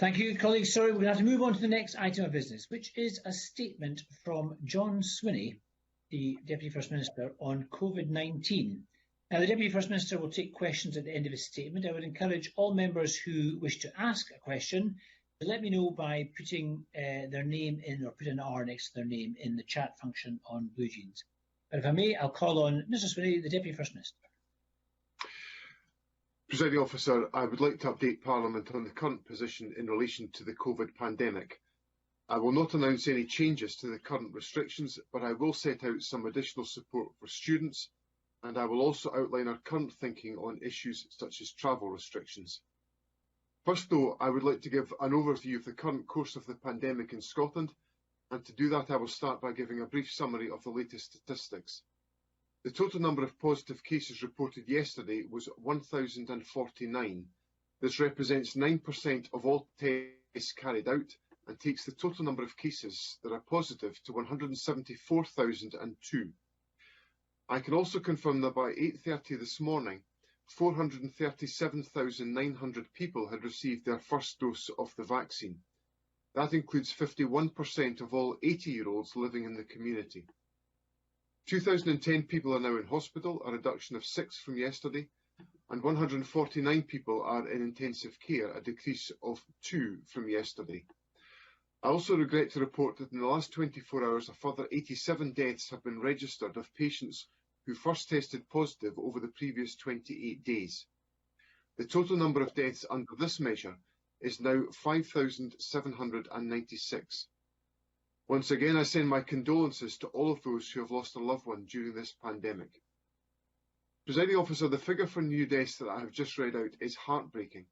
Thank you, colleagues. Sorry, we're going to have to move on to the next item of business, which is a statement from John Swinney, the Deputy First Minister, on COVID-19. Now, the Deputy First Minister will take questions at the end of his statement. I would encourage all members who wish to ask a question to let me know by putting their name in, or put an R next to their name in the chat function on Blue Jeans. But if I may, I'll call on Mr. Swinney, the Deputy First Minister. Presiding Officer, I would like to update Parliament on the current position in relation to the COVID pandemic. I will not announce any changes to the current restrictions, but I will set out some additional support for students, and I will also outline our current thinking on issues such as travel restrictions. First, though, I would like to give an overview of the current course of the pandemic in Scotland, and to do that I will start by giving a brief summary of the latest statistics. The total number of positive cases reported yesterday was 1,049. This represents 9% of all tests carried out and takes the total number of cases that are positive to 174,002. I can also confirm that by 8:30 this morning, 437,900 people had received their first dose of the vaccine. That includes 51% of all 80-year-olds living in the community. 2,010 people are now in hospital, a reduction of 6 from yesterday, and 149 people are in intensive care, a decrease of 2 from yesterday. I also regret to report that in the last 24 hours, a further 87 deaths have been registered of patients who first tested positive over the previous 28 days. The total number of deaths under this measure is now 5,796. Once again, I send my condolences to all of those who have lost a loved one during this pandemic. Presiding Officer, the figure for new deaths that I have just read out is heartbreaking,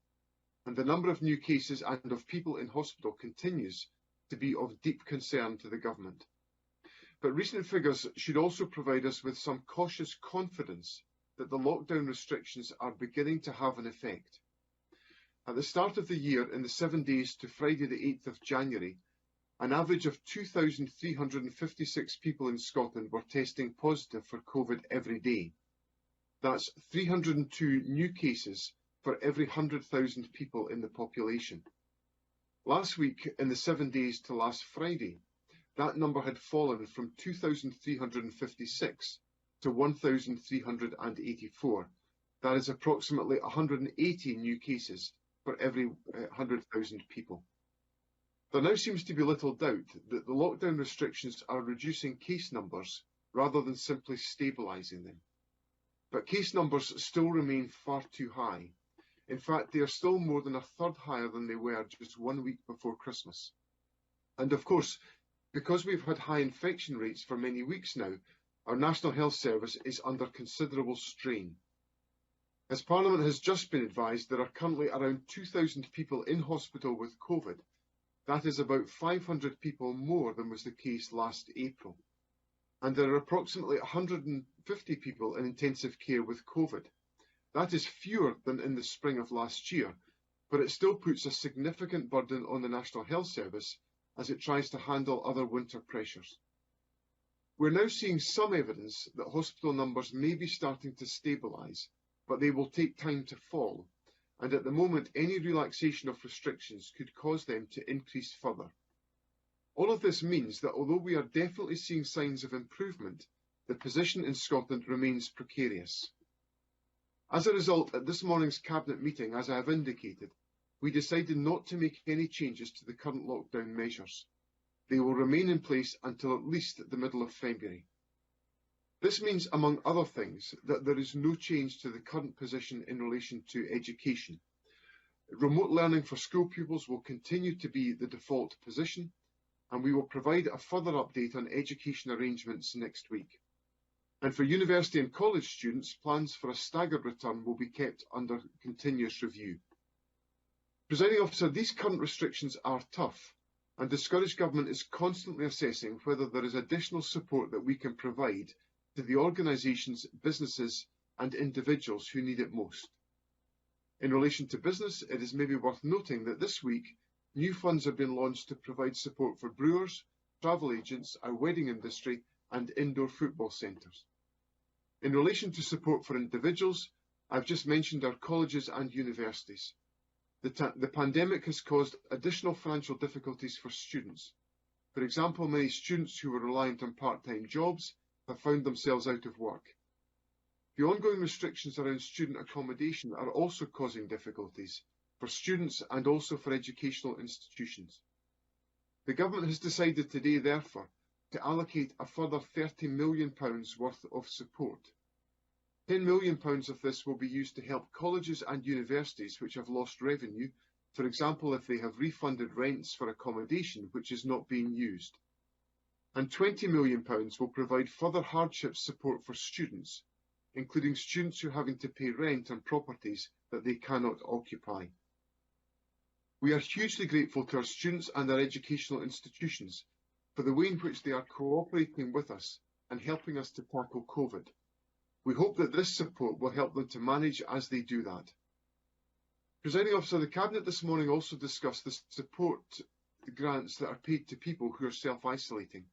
and the number of new cases and of people in hospital continues to be of deep concern to the government. But recent figures should also provide us with some cautious confidence that the lockdown restrictions are beginning to have an effect. At the start of the year, in the 7 days to Friday the 8th of January, an average of 2,356 people in Scotland were testing positive for COVID every day. That's 302 new cases for every 100,000 people in the population. Last week, in the 7 days to last Friday, that number had fallen from 2,356 to 1,384. That is approximately 180 new cases for every 100,000 people. There now seems to be little doubt that the lockdown restrictions are reducing case numbers rather than simply stabilising them. But case numbers still remain far too high. In fact, they are still more than a third higher than they were just 1 week before Christmas. And of course, because we've had high infection rates for many weeks now, our National Health Service is under considerable strain. As Parliament has just been advised, there are currently around 2,000 people in hospital with COVID. That is about 500 people more than was the case last April. And there are approximately 150 people in intensive care with COVID. That is fewer than in the spring of last year, but it still puts a significant burden on the National Health Service as it tries to handle other winter pressures. We're now seeing some evidence that hospital numbers may be starting to stabilise, but they will take time to fall. And at the moment, any relaxation of restrictions could cause them to increase further. All of this means that although we are definitely seeing signs of improvement, the position in Scotland remains precarious. As a result, at this morning's Cabinet meeting, as I have indicated, we decided not to make any changes to the current lockdown measures. They will remain in place until at least the middle of February. This means, among other things, that there is no change to the current position in relation to education. Remote learning for school pupils will continue to be the default position, and we will provide a further update on education arrangements next week. And for university and college students, plans for a staggered return will be kept under continuous review. Presiding Officer, these current restrictions are tough, and the Scottish Government is constantly assessing whether there is additional support that we can provide to the organisations, businesses and individuals who need it most. In relation to business, it is maybe worth noting that this week, new funds have been launched to provide support for brewers, travel agents, our wedding industry and indoor football centres. In relation to support for individuals, I've just mentioned our colleges and universities. The pandemic has caused additional financial difficulties for students. For example, many students who were reliant on part-time jobs have found themselves out of work. The ongoing restrictions around student accommodation are also causing difficulties for students and also for educational institutions. The Government has decided today, therefore, to allocate a further £30 million worth of support. £10 million of this will be used to help colleges and universities which have lost revenue, for example, if they have refunded rents for accommodation which is not being used. And £20 million will provide further hardship support for students, including students who are having to pay rent on properties that they cannot occupy. We are hugely grateful to our students and our educational institutions for the way in which they are cooperating with us and helping us to tackle COVID. We hope that this support will help them to manage as they do that. Presiding Officer, the Cabinet this morning also discussed the support grants that are paid to people who are self-isolating.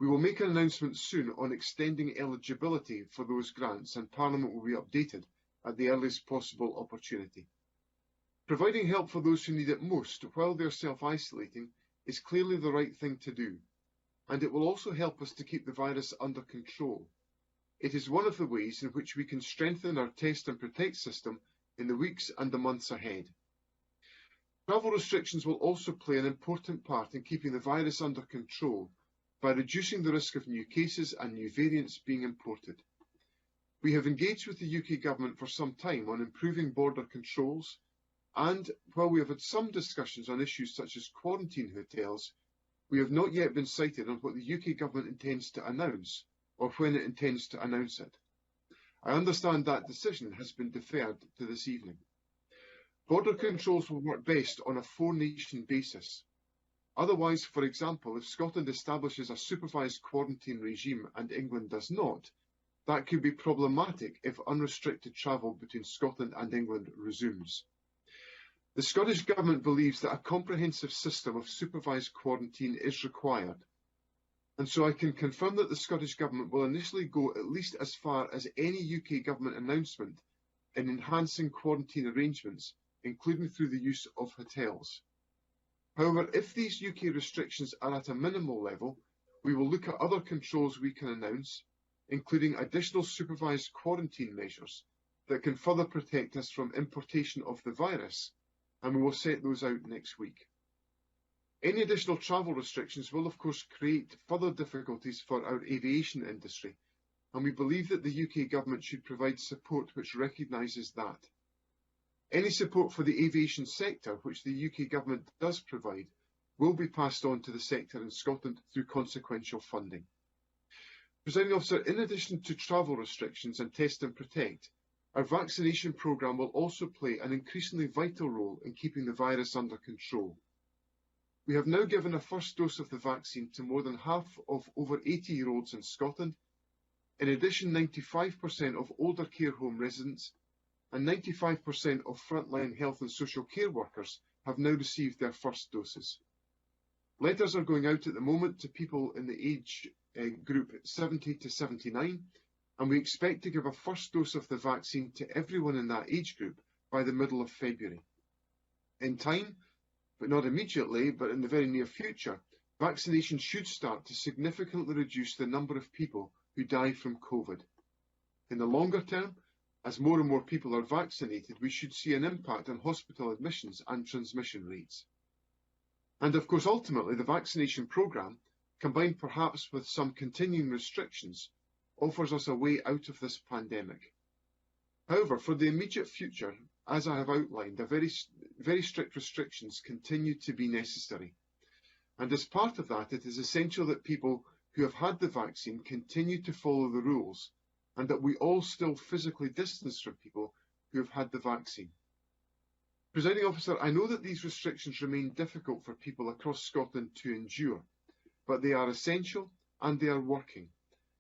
We will make an announcement soon on extending eligibility for those grants, and Parliament will be updated at the earliest possible opportunity. Providing help for those who need it most while they are self-isolating is clearly the right thing to do, and it will also help us to keep the virus under control. It is one of the ways in which we can strengthen our test and protect system in the weeks and the months ahead. Travel restrictions will also play an important part in keeping the virus under control by reducing the risk of new cases and new variants being imported. We have engaged with the UK Government for some time on improving border controls, and while we have had some discussions on issues such as quarantine hotels, we have not yet been cited on what the UK Government intends to announce or when it intends to announce it. I understand that decision has been deferred to this evening. Border controls will work best on a four-nation basis. Otherwise, for example, if Scotland establishes a supervised quarantine regime and England does not, that could be problematic if unrestricted travel between Scotland and England resumes. The Scottish Government believes that a comprehensive system of supervised quarantine is required, and so I can confirm that the Scottish Government will initially go at least as far as any UK Government announcement in enhancing quarantine arrangements, including through the use of hotels. However, if these UK restrictions are at a minimal level, we will look at other controls we can announce, including additional supervised quarantine measures that can further protect us from importation of the virus, and we will set those out next week. Any additional travel restrictions will, of course, create further difficulties for our aviation industry, and we believe that the UK Government should provide support which recognises that. Any support for the aviation sector, which the UK Government does provide, will be passed on to the sector in Scotland through consequential funding. Presiding Officer, in addition to travel restrictions and test and protect, our vaccination programme will also play an increasingly vital role in keeping the virus under control. We have now given a first dose of the vaccine to more than half of over 80-year-olds in Scotland. In addition, 95% of older care home residents and 95% of frontline health and social care workers have now received their first doses. Letters are going out at the moment to people in the age group 70 to 79, and we expect to give a first dose of the vaccine to everyone in that age group by the middle of February. In time, but not immediately, but in the very near future, vaccination should start to significantly reduce the number of people who die from COVID. In the longer term, as more and more people are vaccinated, we should see an impact on hospital admissions and transmission rates. And of course, ultimately, the vaccination programme, combined perhaps with some continuing restrictions, offers us a way out of this pandemic. However, for the immediate future, as I have outlined, very strict restrictions continue to be necessary. And as part of that, it is essential that people who have had the vaccine continue to follow the rules, and that we all still physically distance from people who have had the vaccine. Presiding Officer, I know that these restrictions remain difficult for people across Scotland to endure, but they are essential and they are working.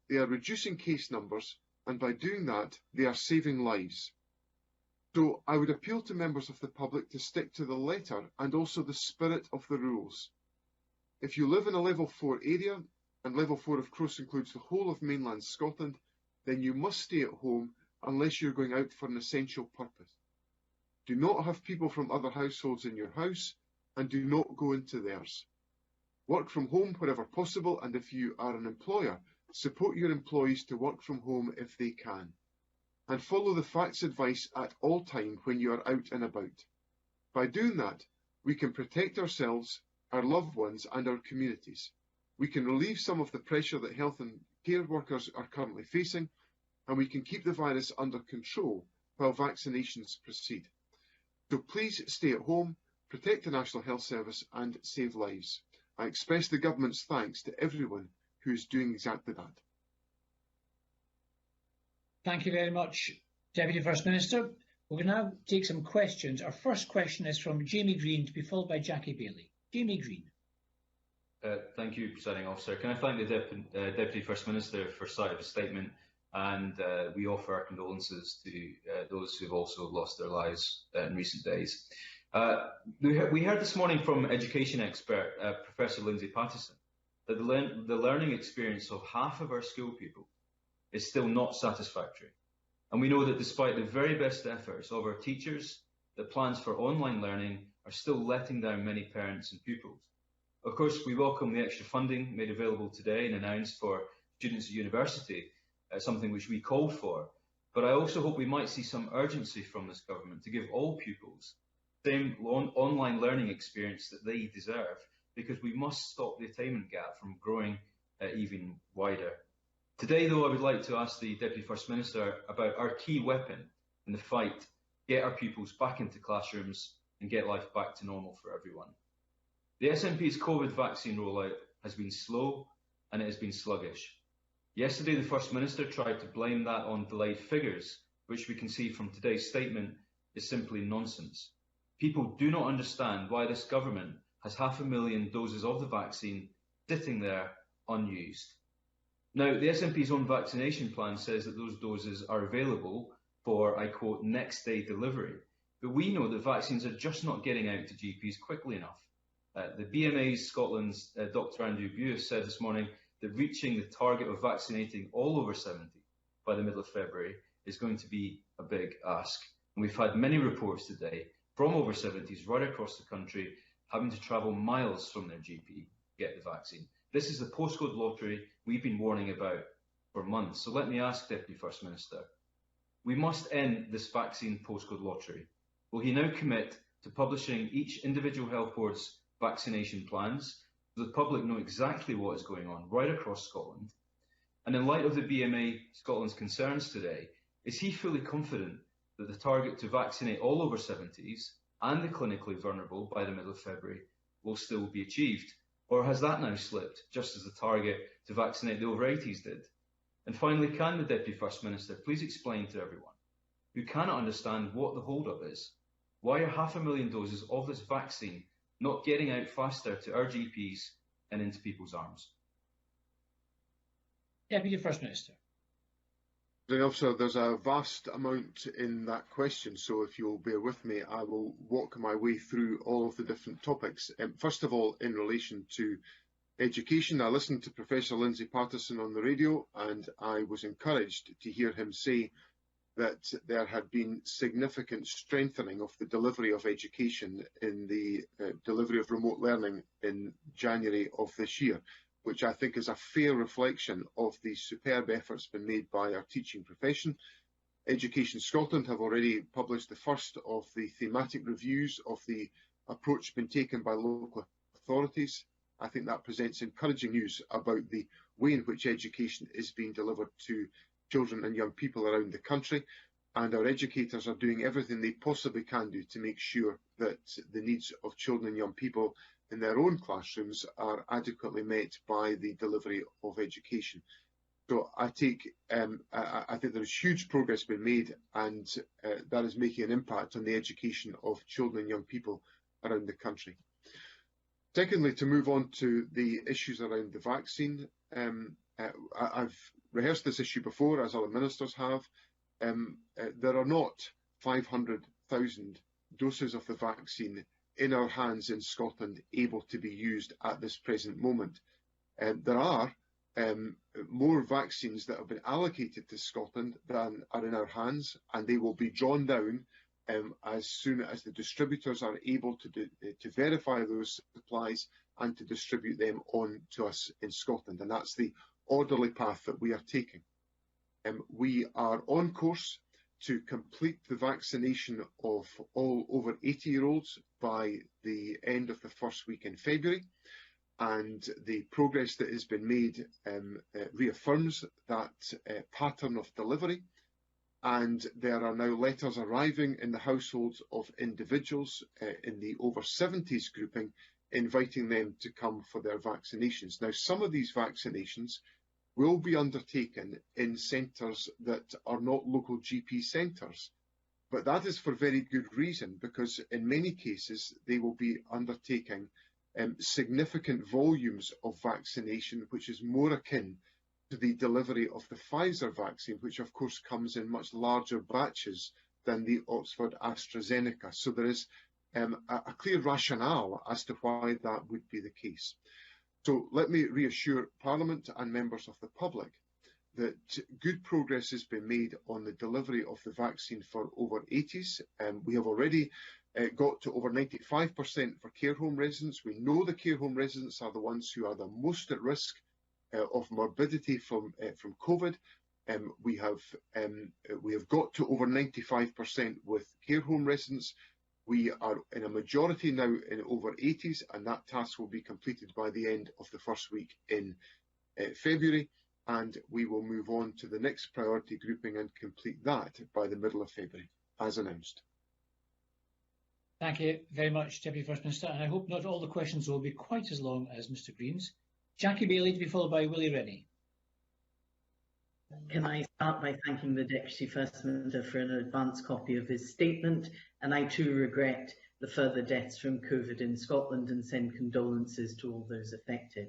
They are reducing case numbers, and by doing that, they are saving lives. So I would appeal to members of the public to stick to the letter and also the spirit of the rules. If you live in a level 4 area, and level 4 of course includes the whole of mainland Scotland, then you must stay at home unless you're going out for an essential purpose. Do not have people from other households in your house, and do not go into theirs. Work from home wherever possible, and if you are an employer, support your employees to work from home if they can. And follow the facts advice at all time when you are out and about. By doing that, we can protect ourselves, our loved ones, and our communities. We can relieve some of the pressure that health and care workers are currently facing, and we can keep the virus under control while vaccinations proceed. So please stay at home, protect the National Health Service, and save lives. I express the government's thanks to everyone who is doing exactly that. Thank you very much, Deputy First Minister. We'll now take some questions. Our first question is from Jamie Green, to be followed by Jackie Bailey. Jamie Green. Thank you, Presiding Officer. Can I thank the Deputy First Minister for sight of his statement, and we offer our condolences to those who have also lost their lives in recent days. We heard this morning from education expert Professor Lindsay Pattison that the learning experience of half of our school pupils is still not satisfactory. And we know that despite the very best efforts of our teachers, that plans for online learning are still letting down many parents and pupils. Of course, we welcome the extra funding made available today and announced for students at university, something which we called for. But I also hope we might see some urgency from this government to give all pupils the same online learning experience that they deserve, because we must stop the attainment gap from growing even wider. Today, though, I would like to ask the Deputy First Minister about our key weapon in the fight to get our pupils back into classrooms and get life back to normal for everyone. The SNP's COVID vaccine rollout has been slow and it has been sluggish. Yesterday, the First Minister tried to blame that on delayed figures, which we can see from today's statement is simply nonsense. People do not understand why this government has 500,000 doses of the vaccine sitting there unused. Now, the SNP's own vaccination plan says that those doses are available for, I quote, next day delivery. But we know that vaccines are just not getting out to GPs quickly enough. The BMA Scotland's Dr. Andrew Bew said this morning that reaching the target of vaccinating all over 70 by the middle of February is going to be a big ask. And we've had many reports today from over 70s right across the country having to travel miles from their GP to get the vaccine. This is the postcode lottery we've been warning about for months. So let me ask Deputy First Minister, we must end this vaccine postcode lottery. Will he now commit to publishing each individual health board's vaccination plans so the public know exactly what is going on right across Scotland? And in light of the BMA Scotland's concerns today, is he fully confident that the target to vaccinate all over 70s and the clinically vulnerable by the middle of February will still be achieved? Or has that now slipped, just as the target to vaccinate the over 80s did? And finally, can the Deputy First Minister please explain to everyone who cannot understand what the hold-up is, why are 500,000 doses of this vaccine not getting out faster to our GPs and into people's arms? Deputy First Minister. Officer, there's a vast amount in that question, so if you'll bear with me, I will walk my way through all of the different topics. First of all, in relation to education, I listened to Professor Lindsay Pattison on the radio, and I was encouraged to hear him say that there had been significant strengthening of the delivery of education in the delivery of remote learning in January of this year, which I think is a fair reflection of the superb efforts been made by our teaching profession. Education Scotland have already published the first of the thematic reviews of the approach been taken by local authorities. I think that presents encouraging news about the way in which education is being delivered to children and young people around the country, and our educators are doing everything they possibly can do to make sure that the needs of children and young people in their own classrooms are adequately met by the delivery of education. So I think there is huge progress being made, and that is making an impact on the education of children and young people around the country. Secondly, to move on to the issues around the vaccine, I've rehearsed this issue before, as other ministers have. There are not 500,000 doses of the vaccine in our hands in Scotland able to be used at this present moment. There are more vaccines that have been allocated to Scotland than are in our hands, and they will be drawn down as soon as the distributors are able to verify those supplies and to distribute them on to us in Scotland. And that's the orderly path that we are taking. We are on course to complete the vaccination of all over 80-year-olds by the end of the first week in February. And the progress that has been made reaffirms that pattern of delivery. And there are now letters arriving in the households of individuals in the over 70s grouping, inviting them to come for their vaccinations. Now, some of these vaccinations will be undertaken in centres that are not local GP centres. But that is for very good reason, because in many cases they will be undertaking significant volumes of vaccination, which is more akin to the delivery of the Pfizer vaccine, which of course comes in much larger batches than the Oxford AstraZeneca. So there is a clear rationale as to why that would be the case. So let me reassure Parliament and members of the public that good progress has been made on the delivery of the vaccine for over 80s. We have already got to over 95% for care home residents. We know the care home residents are the ones who are the most at risk of morbidity from COVID. We have got to over 95% with care home residents. We are in a majority now in over 80s, and that task will be completed by the end of the first week in February, and we will move on to the next priority grouping and complete that by the middle of February, as announced. Thank you very much, Deputy First Minister, and I hope not all the questions will be quite as long as Mr Green's. Jackie Baillie to be followed by Willie Rennie. Can I start by thanking the Deputy First Minister for an advance copy of his statement, and I too regret the further deaths from COVID in Scotland and send condolences to all those affected.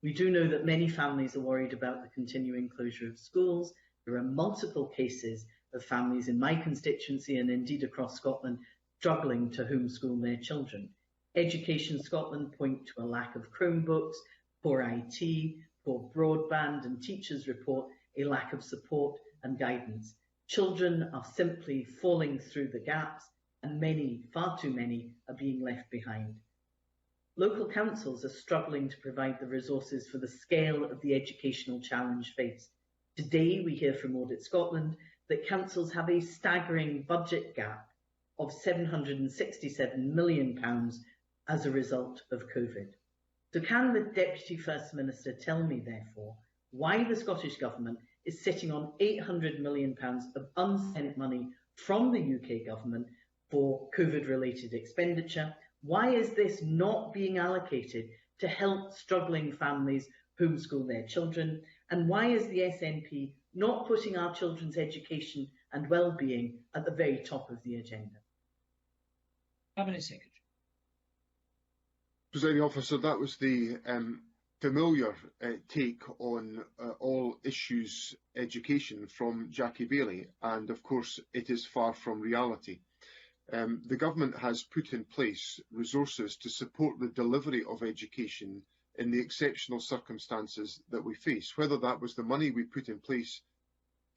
We do know that many families are worried about the continuing closure of schools. There are multiple cases of families in my constituency and indeed across Scotland struggling to homeschool their children. Education Scotland point to a lack of Chromebooks, poor IT, poor broadband, and teachers report a lack of support and guidance. Children are simply falling through the gaps, and many, far too many, are being left behind. Local councils are struggling to provide the resources for the scale of the educational challenge faced. Today, we hear from Audit Scotland that councils have a staggering budget gap of £767 million as a result of COVID. So can the Deputy First Minister tell me, therefore, why the Scottish Government is sitting on £800 million of unspent money from the UK Government for COVID-related expenditure? Why is this not being allocated to help struggling families homeschool their children? And why is the SNP not putting our children's education and well-being at the very top of the agenda? Cabinet Secretary. Presiding Officer, that was the familiar take on all issues education from Jackie Baillie, and of course it is far from reality. The government has put in place resources to support the delivery of education in the exceptional circumstances that we face, whether that was the money we put in place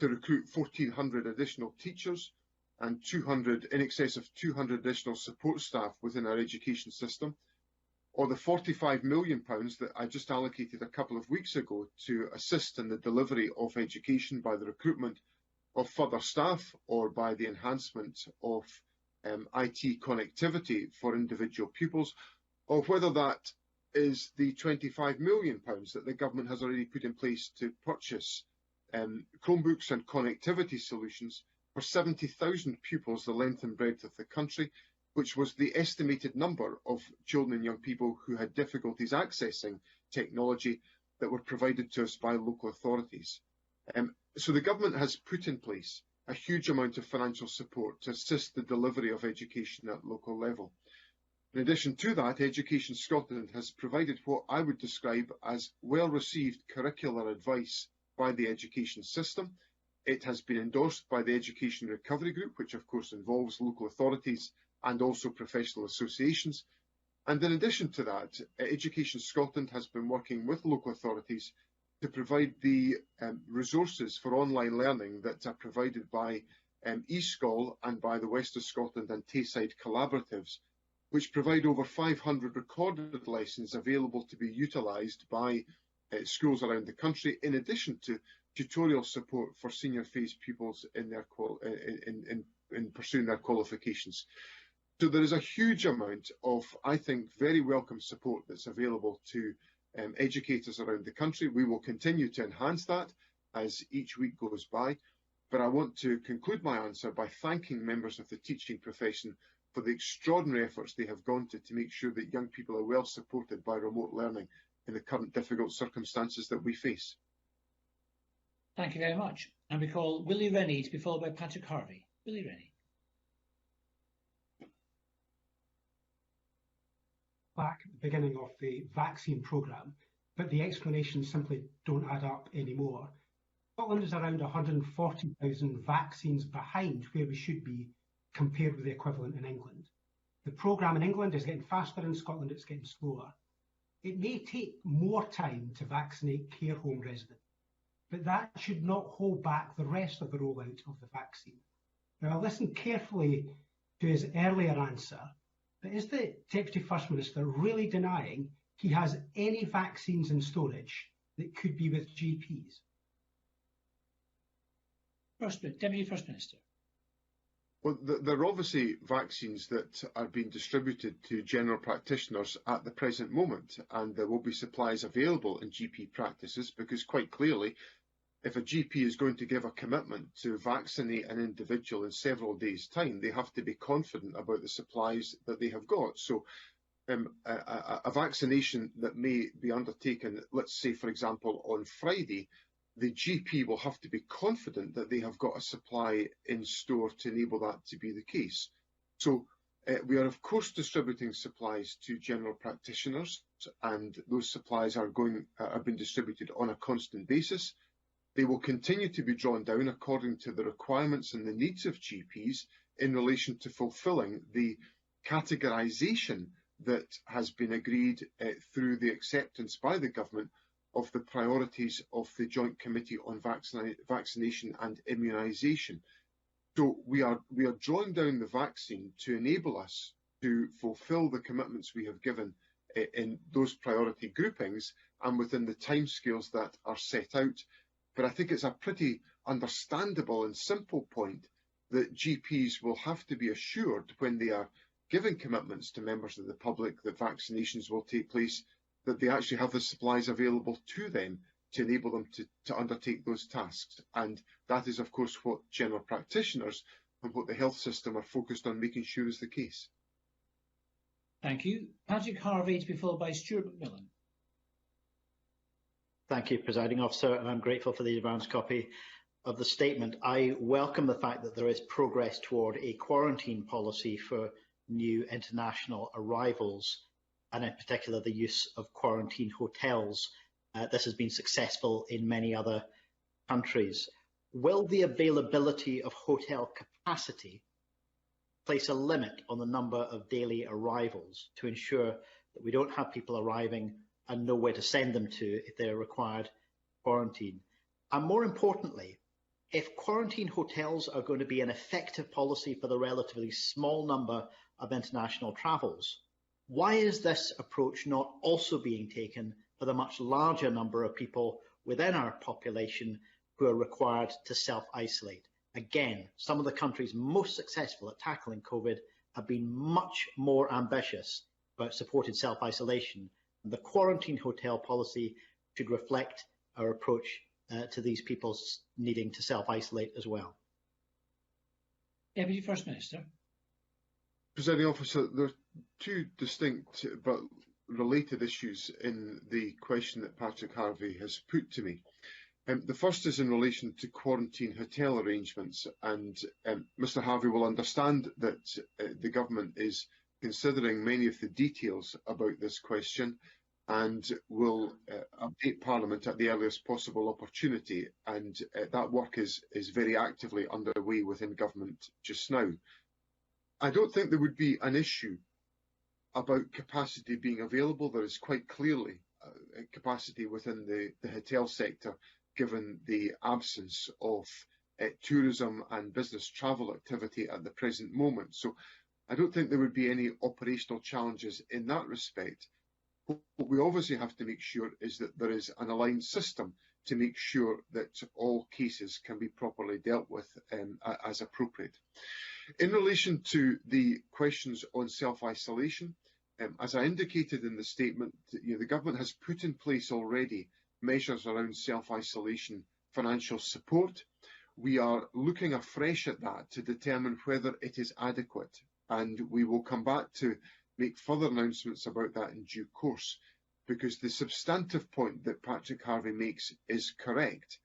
to recruit 1,400 additional teachers and in excess of 200 additional support staff within our education system, or the £45 million that I just allocated a couple of weeks ago to assist in the delivery of education by the recruitment of further staff or by the enhancement of IT connectivity for individual pupils, or whether that is the £25 million that the government has already put in place to purchase Chromebooks and connectivity solutions for 70,000 pupils the length and breadth of the country, which was the estimated number of children and young people who had difficulties accessing technology that were provided to us by local authorities. So the government has put in place a huge amount of financial support to assist the delivery of education at local level. In addition to that, Education Scotland has provided what I would describe as well-received curricular advice by the education system. It has been endorsed by the Education Recovery Group, which of course involves local authorities and also professional associations. And in addition to that, Education Scotland has been working with local authorities to provide the resources for online learning that are provided by eSchool and by the West of Scotland and Tayside Collaboratives, which provide over 500 recorded lessons available to be utilised by schools around the country, in addition to tutorial support for senior phase pupils in pursuing their qualifications. So there is a huge amount of, I think, very welcome support that's available to educators around the country. We will continue to enhance that as each week goes by, but I want to conclude my answer by thanking members of the teaching profession for the extraordinary efforts they have gone to make sure that young people are well supported by remote learning in the current difficult circumstances that we face. Thank you very much. And we call Willie Rennie to be followed by Patrick Harvey. Willie Rennie. Back at the beginning of the vaccine programme, but the explanations simply don't add up anymore. Scotland is around 140,000 vaccines behind where we should be compared with the equivalent in England. The programme in England is getting faster, in Scotland it's getting slower. It may take more time to vaccinate care home residents, but that should not hold back the rest of the rollout of the vaccine. Now, I listened carefully to his earlier answer, but is the Deputy First Minister really denying he has any vaccines in storage that could be with GPs? Deputy First Minister. Well, there are obviously vaccines that are being distributed to general practitioners at the present moment, and there will be supplies available in GP practices because, quite clearly, if a GP is going to give a commitment to vaccinate an individual in several days' time, they have to be confident about the supplies that they have got. So a vaccination that may be undertaken, let's say, for example, on Friday, the GP will have to be confident that they have got a supply in store to enable that to be the case. So we are, of course, distributing supplies to general practitioners, and those supplies are being distributed on a constant basis. They will continue to be drawn down according to the requirements and the needs of GPs in relation to fulfilling the categorisation that has been agreed through the acceptance by the government of the priorities of the Joint Committee on Vaccination and Immunisation. So we are drawing down the vaccine to enable us to fulfil the commitments we have given in those priority groupings and within the timescales that are set out. But I think it's a pretty understandable and simple point that GPs will have to be assured when they are giving commitments to members of the public that vaccinations will take place, that they actually have the supplies available to them to enable them to undertake those tasks. And that is, of course, what general practitioners and what the health system are focused on making sure is the case. Thank you. Patrick Harvey to be followed by Stuart McMillan. Thank you, Presiding Officer, and I'm grateful for the advance copy of the statement. I welcome the fact that there is progress toward a quarantine policy for new international arrivals, and in particular the use of quarantine hotels. This has been successful in many other countries. Will the availability of hotel capacity place a limit on the number of daily arrivals to ensure that we don't have people arriving and know where to send them to if they're required quarantine? And more importantly, if quarantine hotels are going to be an effective policy for the relatively small number of international travels, why is this approach not also being taken for the much larger number of people within our population who are required to self-isolate? Again, some of the countries most successful at tackling COVID have been much more ambitious about supported self-isolation. The quarantine hotel policy should reflect our approach to these people needing to self-isolate as well. Deputy First Minister. Presiding Officer, there are two distinct but related issues in the question that Patrick Harvey has put to me. The first is in relation to quarantine hotel arrangements, and Mr Harvey will understand that the government is considering many of the details about this question and will update Parliament at the earliest possible opportunity, and that work is very actively underway within government just now. I don't think there would be an issue about capacity being available. There is quite clearly capacity within the hotel sector, given the absence of tourism and business travel activity at the present moment. So I don't think there would be any operational challenges in that respect. What we obviously have to make sure is that there is an aligned system to make sure that all cases can be properly dealt with as appropriate. In relation to the questions on self-isolation, as I indicated in the statement, the government has put in place already measures around self-isolation financial support. We are looking afresh at that to determine whether it is adequate, and we will come back to make further announcements about that in due course, because the substantive point that Patrick Harvey makes is correct.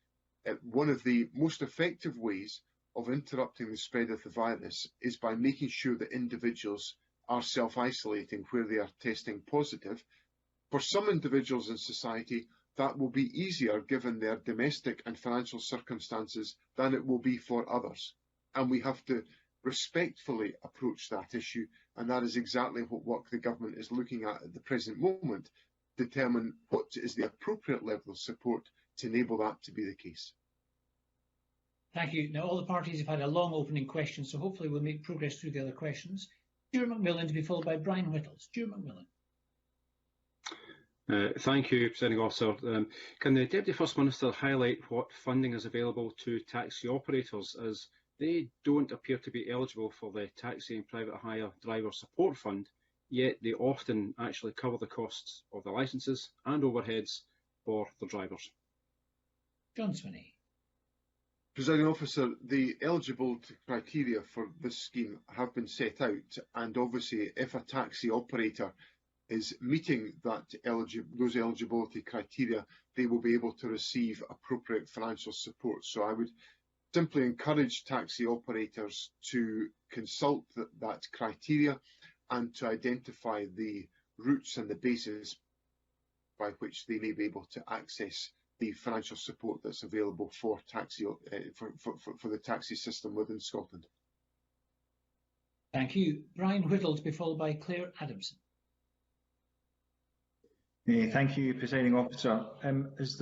One of the most effective ways of interrupting the spread of the virus is by making sure that individuals are self-isolating where they are testing positive. For some individuals in society, that will be easier given their domestic and financial circumstances than it will be for others. And we have to respectfully approach that issue, and that is exactly what work the government is looking at the present moment, determine what is the appropriate level of support to enable that to be the case. Thank you. Now, all the parties have had a long opening question, so hopefully we'll make progress through the other questions. Stuart McMillan to be followed by Brian Whittle. Stuart McMillan. Thank you, Presiding Officer. Can the Deputy First Minister highlight what funding is available to taxi operators, as they don't appear to be eligible for the Taxi and Private Hire Driver Support Fund, yet they often actually cover the costs of the licences and overheads for the drivers? John Swinney. Presiding Officer, the eligibility criteria for this scheme have been set out, and obviously if a taxi operator is meeting those eligibility criteria, they will be able to receive appropriate financial support. So I would simply encourage taxi operators to consult that criteria and to identify the routes and the basis by which they may be able to access the financial support that's available for taxi for the taxi system within Scotland. Thank you. Brian Whittle to be followed by Claire Adamson. Thank you, Presiding Officer. As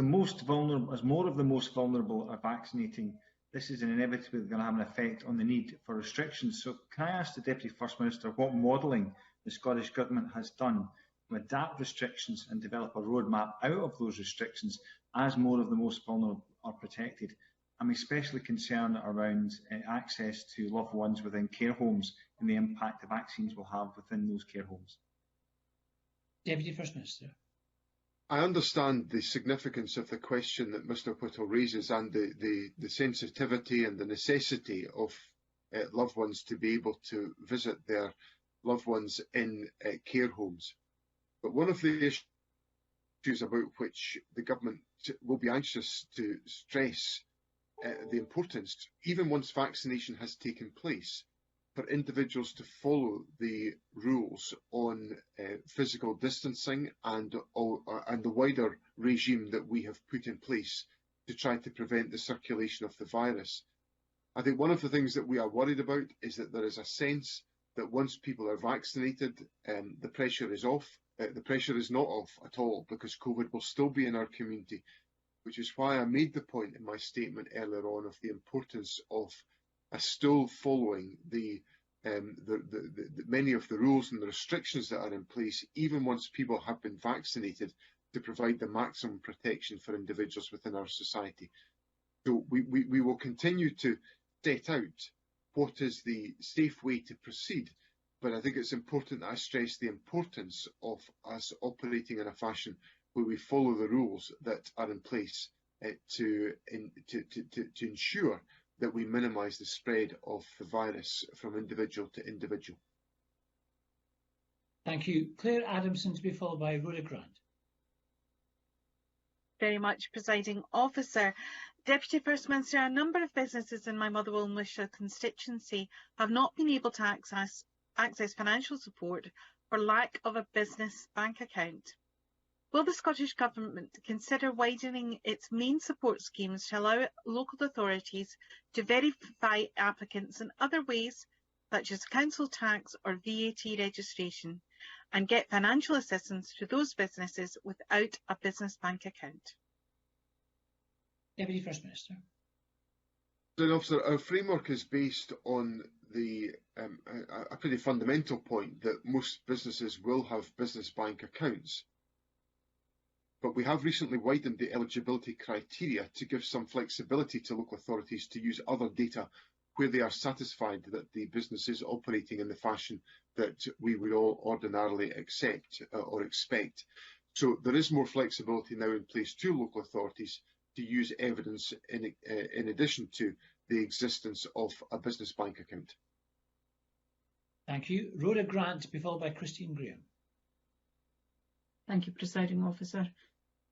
more of the most vulnerable are vaccinating, this is inevitably going to have an effect on the need for restrictions. So can I ask the Deputy First Minister what modelling the Scottish Government has done to adapt restrictions and develop a roadmap out of those restrictions as more of the most vulnerable are protected? I'm especially concerned around access to loved ones within care homes and the impact the vaccines will have within those care homes. Deputy First Minister. I understand the significance of the question that Mr Whittle raises, and the sensitivity and the necessity of loved ones to be able to visit their loved ones in care homes. But one of the issues about which the government will be anxious to stress the importance, even once vaccination has taken place, for individuals to follow the rules on physical distancing and the wider regime that we have put in place to try to prevent the circulation of the virus. I think one of the things that we are worried about is that there is a sense that once people are vaccinated, the pressure is off. The pressure is not off at all, because COVID will still be in our community, which is why I made the point in my statement earlier on of the importance of still following many of the rules and the restrictions that are in place, even once people have been vaccinated, to provide the maximum protection for individuals within our society. So we will continue to set out what is the safe way to proceed, but I think it's important that I stress the importance of us operating in a fashion where we follow the rules that are in place to ensure that we minimise the spread of the virus from individual to individual. Thank you. Claire Adamson to be followed by Rhoda Grant. Very much, Presiding Officer. Deputy First Minister, a number of businesses in my Motherwell and Wishaw constituency have not been able to access financial support for lack of a business bank account. Will the Scottish Government consider widening its main support schemes to allow local authorities to verify applicants in other ways, such as council tax or VAT registration, and get financial assistance to those businesses without a business bank account? Deputy First Minister. Officer, our framework is based on a pretty fundamental point that most businesses will have business bank accounts. But we have recently widened the eligibility criteria to give some flexibility to local authorities to use other data where they are satisfied that the business is operating in the fashion that we would all ordinarily accept or expect. So there is more flexibility now in place to local authorities to use evidence in addition to the existence of a business bank account. Thank you. Rhoda Grant, to be followed by Christine Graham. Thank you, Presiding Officer.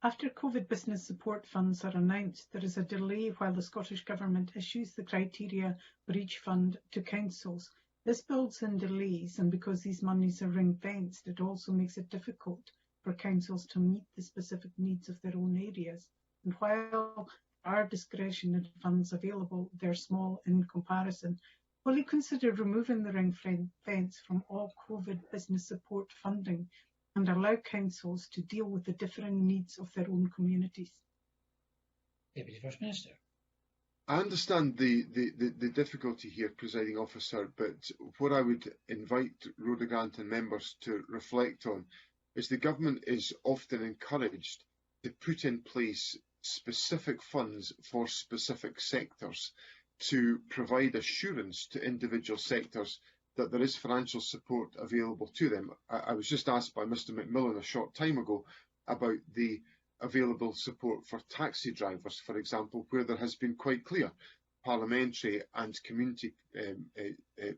After COVID business support funds are announced, there is a delay while the Scottish Government issues the criteria for each fund to councils. This builds in delays, and because these monies are ring-fenced, it also makes it difficult for councils to meet the specific needs of their own areas. And while there are discretionary funds available, they're small in comparison. Will you consider removing the ring fence from all COVID business support funding and allow councils to deal with the differing needs of their own communities? Deputy First Minister. I understand the difficulty here, Presiding Officer, but what I would invite Rhoda Grant and members to reflect on is the Government is often encouraged to put in place specific funds for specific sectors to provide assurance to individual sectors that there is financial support available to them. I was just asked by Mr McMillan a short time ago about the available support for taxi drivers, for example, where there has been quite clear parliamentary and community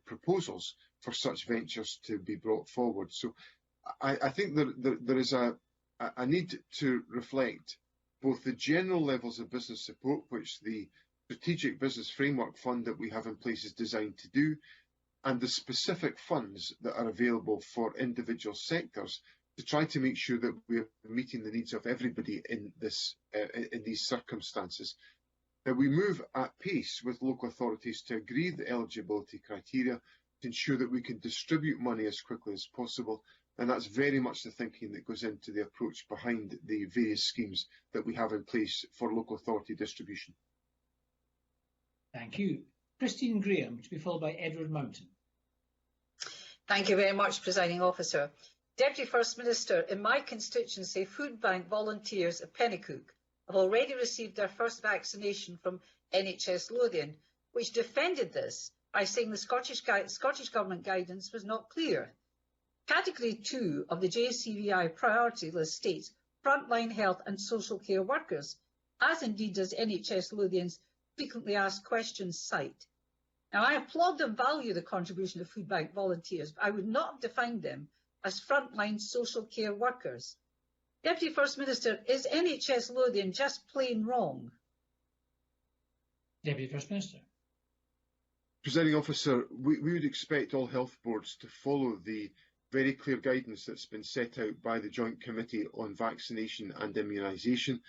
proposals for such ventures to be brought forward. So I think there is a need to reflect both the general levels of business support, which the Strategic Business Framework Fund that we have in place is designed to do, and the specific funds that are available for individual sectors to try to make sure that we are meeting the needs of everybody in these circumstances. Now, we move at pace with local authorities to agree the eligibility criteria to ensure that we can distribute money as quickly as possible, and that's very much the thinking that goes into the approach behind the various schemes that we have in place for local authority distribution. Thank you. Christine Graham, to be followed by Edward Mountain. Thank you very much, Presiding Officer. Deputy First Minister, in my constituency, food bank volunteers at Pennycook have already received their first vaccination from NHS Lothian, which defended this by saying the Scottish Government guidance was not clear. Category 2 of the JCVI priority list states frontline health and social care workers, as indeed does NHS Lothian's frequently asked questions cite. Now, I applaud and value the contribution of food bank volunteers, but I would not have defined them as frontline social care workers. Deputy First Minister, is NHS Lothian just plain wrong? Deputy First Minister. Presiding Officer, we would expect all health boards to follow the very clear guidance that's been set out by the Joint Committee on Vaccination and Immunisation,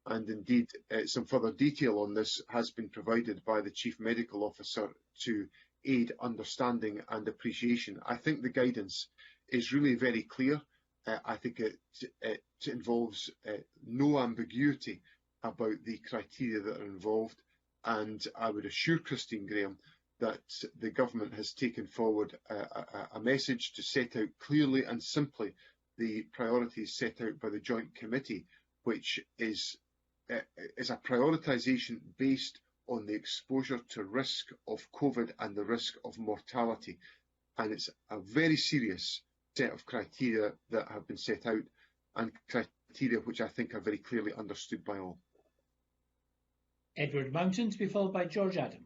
and indeed some further detail on this has been provided by the Chief Medical Officer to aid understanding and appreciation. I think the guidance is really very clear. I think it involves no ambiguity about the criteria that are involved, and I would assure Christine Graham that the Government has taken forward a message to set out clearly and simply the priorities set out by the Joint Committee, which is a prioritisation based on the exposure to risk of COVID and the risk of mortality. And it's a very serious set of criteria that have been set out, and criteria which I think are very clearly understood by all. Edward Mountain, to be followed by George Adam.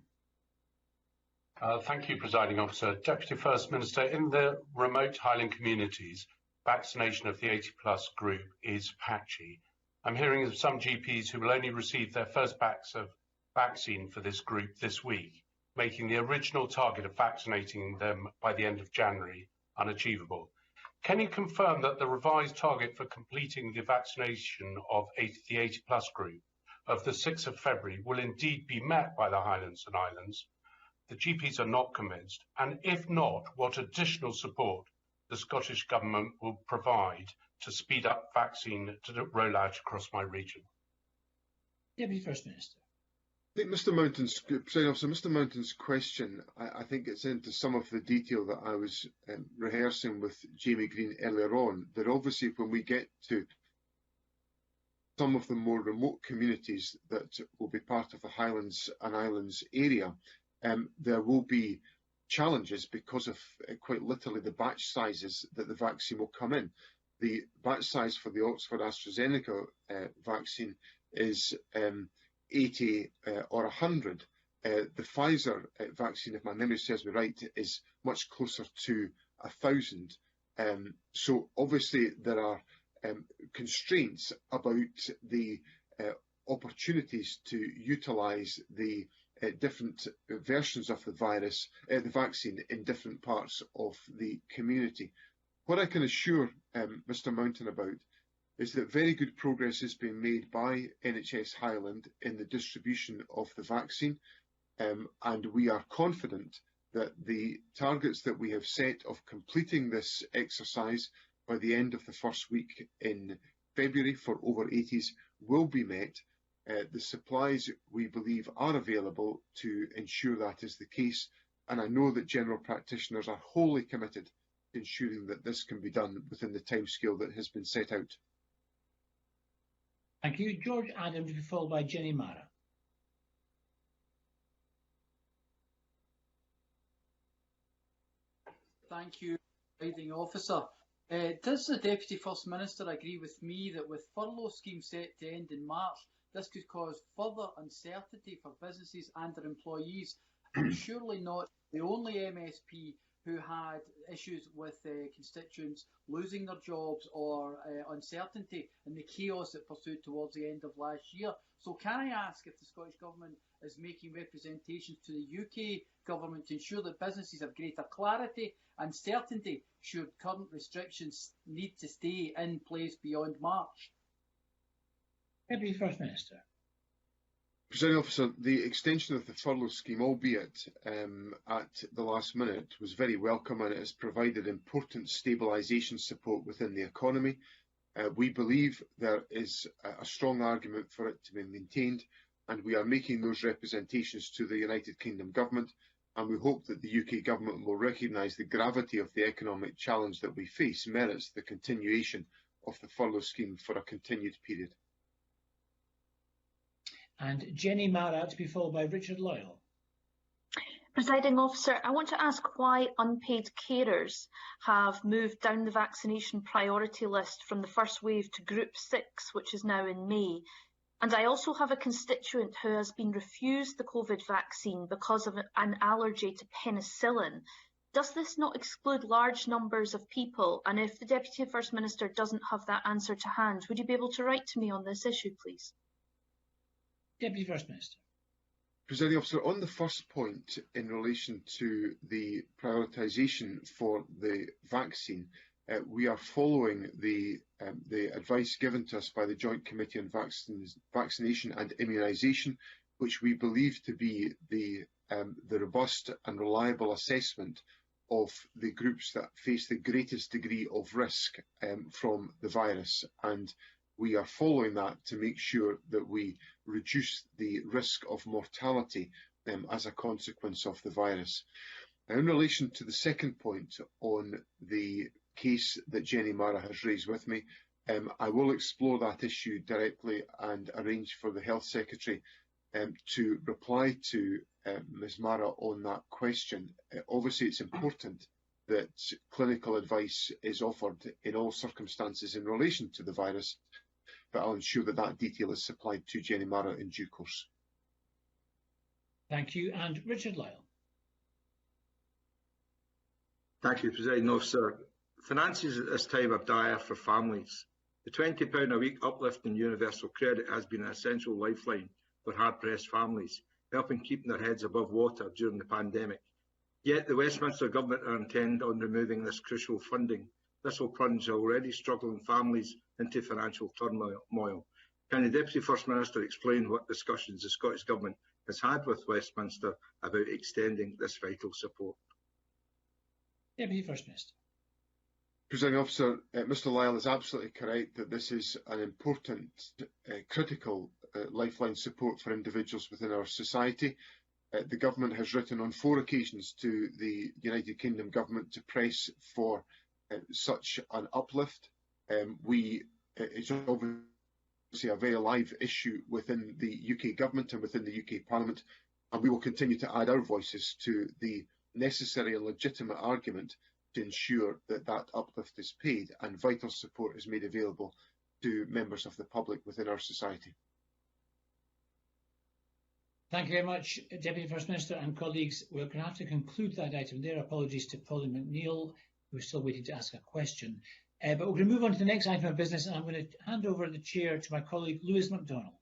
Thank you, Presiding Officer. Deputy First Minister, in the remote Highland communities, vaccination of the 80+ group is patchy. I'm hearing of some GPs who will only receive their first batch of vaccine for this group this week, making the original target of vaccinating them by the end of January unachievable. Can you confirm that the revised target for completing the vaccination of the 80+ group of the 6th of February will indeed be met by the Highlands and Islands? The GPs are not convinced, and if not, what additional support the Scottish Government will provide to speed up vaccine to roll out across my region? Deputy First Minister. I think Mr. Mountain's question, I think it's into some of the detail that I was rehearsing with Jamie Green earlier on, that obviously when we get to some of the more remote communities that will be part of the Highlands and Islands area, there will be challenges because of quite literally the batch sizes that the vaccine will come in. The batch size for the Oxford AstraZeneca vaccine is 80 or 100. The Pfizer vaccine, if my memory serves me right, is much closer to 1,000. So obviously there are constraints about the opportunities to utilise the different versions of the vaccine in different parts of the community. What I can assure Mr. Mountain about is that very good progress is being made by NHS Highland in the distribution of the vaccine, and we are confident that the targets that we have set of completing this exercise by the end of the first week in February for over 80s will be met. The supplies, we believe, are available to ensure that is the case, and I know that general practitioners are wholly committed to ensuring that this can be done within the timescale that has been set out. Thank you. George Adams to be followed by Jenny Mara. Thank you, Presiding Officer. Does the Deputy First Minister agree with me that with furlough scheme set to end in March, this could cause further uncertainty for businesses and their employees? And surely not the only MSP who had issues with constituents losing their jobs or uncertainty and the chaos that pursued towards the end of last year. So can I ask if the Scottish Government is making representations to the UK Government to ensure that businesses have greater clarity and certainty should current restrictions need to stay in place beyond March? Deputy First Minister. Presiding Officer, the extension of the furlough scheme, albeit at the last minute, was very welcome, and it has provided important stabilisation support within the economy. We believe there is a strong argument for it to be maintained, and we are making those representations to the United Kingdom Government, and we hope that the UK Government will recognise the gravity of the economic challenge that we face merits the continuation of the furlough scheme for a continued period. And Jenny Mara to be followed by Richard Loyal. Presiding Officer, I want to ask why unpaid carers have moved down the vaccination priority list from the first wave to Group 6, which is now in May. And I also have a constituent who has been refused the COVID vaccine because of an allergy to penicillin. Does this not exclude large numbers of people? And if the Deputy First Minister doesn't have that answer to hand, would you be able to write to me on this issue, please? Deputy First Minister. Presiding Officer, on the first point in relation to the prioritisation for the vaccine, we are following the advice given to us by the Joint Committee on Vaccination and Immunisation, which we believe to be the robust and reliable assessment of the groups that face the greatest degree of risk from the virus. And we are following that to make sure that we reduce the risk of mortality as a consequence of the virus. Now, in relation to the second point on the case that Jenny Mara has raised with me, I will explore that issue directly and arrange for the Health Secretary to reply to Ms Mara on that question. Obviously, it's important that clinical advice is offered in all circumstances in relation to the virus, but I'll ensure that that detail is supplied to Jenny Mara in due course. Thank you. And Richard Lyle. Thank you, Presiding Officer. Finances at this time are dire for families. The £20 a week uplift in universal credit has been an essential lifeline for hard-pressed families, helping keep their heads above water during the pandemic. Yet the Westminster Government are intent on removing this crucial funding. This will plunge already struggling families into financial turmoil. Can the Deputy First Minister explain what discussions the Scottish Government has had with Westminster about extending this vital support? Deputy First Minister. Presiding Officer, Mr Lyle is absolutely correct that this is an important, critical lifeline support for individuals within our society. The government has written on 4 occasions to the United Kingdom government to press for such an uplift. It's obviously a very live issue within the UK government and within the UK Parliament, and we will continue to add our voices to the necessary and legitimate argument to ensure that that uplift is paid and vital support is made available to members of the public within our society. Thank you very much, Deputy First Minister and colleagues. We're going to have to conclude that item there. Apologies to Pauline McNeill, who's still waiting to ask a question. But we're going to move on to the next item of business, and I'm going to hand over the chair to my colleague, Lewis MacDonald.